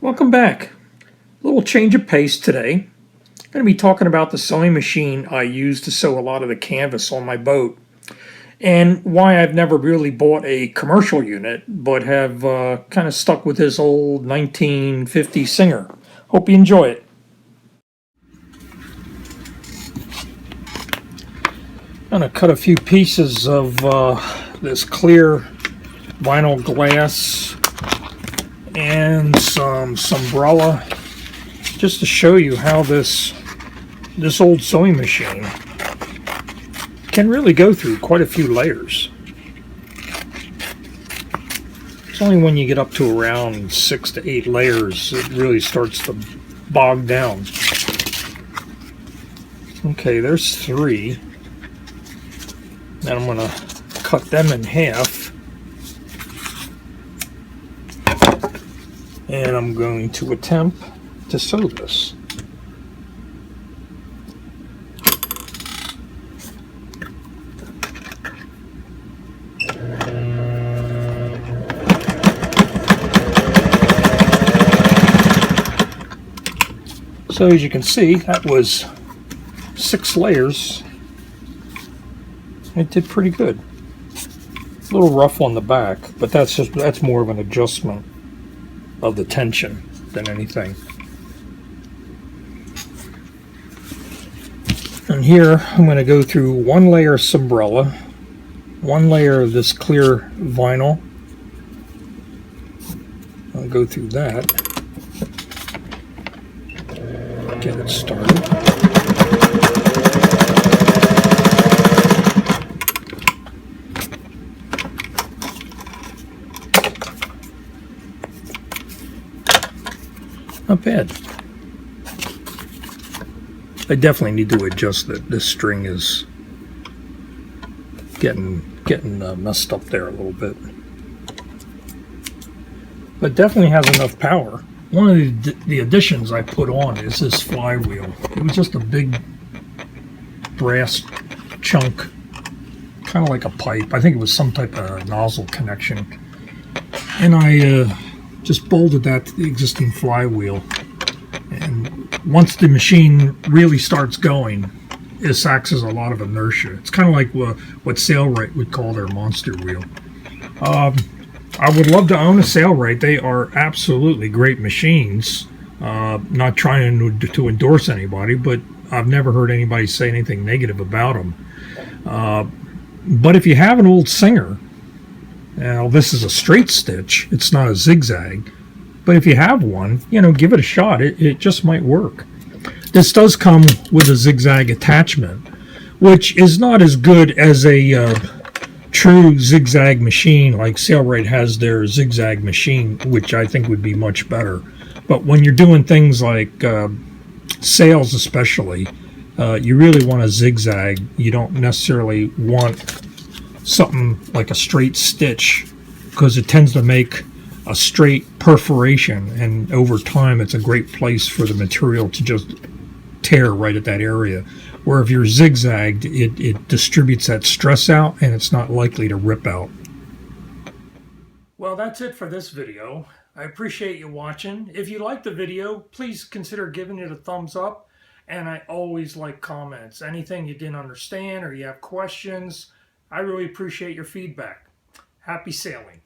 Welcome back. A little change of pace today. I'm going to be talking about the sewing machine I use to sew a lot of the canvas on my boat, and why I've never really bought a commercial unit, but have kind of stuck with this old 1950 Singer. Hope you enjoy it. I'm going to cut a few pieces of this clear vinyl glass and some umbrella, just to show you how this old sewing machine can really go through quite a few layers. It's only when you get up to around 6 to 8 layers it really starts to bog down. Okay, there's 3. Then I'm going to cut them in half. And I'm going to attempt to sew this. So as you can see, that was 6 layers. It did pretty good. A little rough on the back, but that's more of an adjustment of the tension than anything. And here I'm going to go through 1 layer of umbrella, 1 layer of this clear vinyl. I'll go through that, get it started. Not bad. I definitely need to adjust that. This string is getting messed up there a little bit, but definitely has enough power. One of the additions I put on is this flywheel. It was just a big brass chunk, kind of like a pipe. I think it was some type of nozzle connection, and I just bolted that to the existing flywheel. And once the machine really starts going, this acts as a lot of inertia. It's kind of like what Sailrite would call their monster wheel. I would love to own a Sailrite. They are absolutely great machines. Not trying to endorse anybody, but I've never heard anybody say anything negative about them. But if you have an old Singer, now this is a straight stitch, it's not a zigzag, but if you have one, give it a shot. It just might work. This does come with a zigzag attachment, which is not as good as a true zigzag machine like Sailrite has their zigzag machine, which I think would be much better. But when you're doing things like sails especially, you really want a zigzag. You don't necessarily want something like a straight stitch, because it tends to make a straight perforation, and over time it's a great place for the material to just tear right at that area, where if you're zigzagged, it distributes that stress out and it's not likely to rip out. Well, that's it for this video. I appreciate you watching. If you liked the video, please consider giving it a thumbs up, and I always like comments. Anything you didn't understand or you have questions, I really appreciate your feedback. Happy sailing.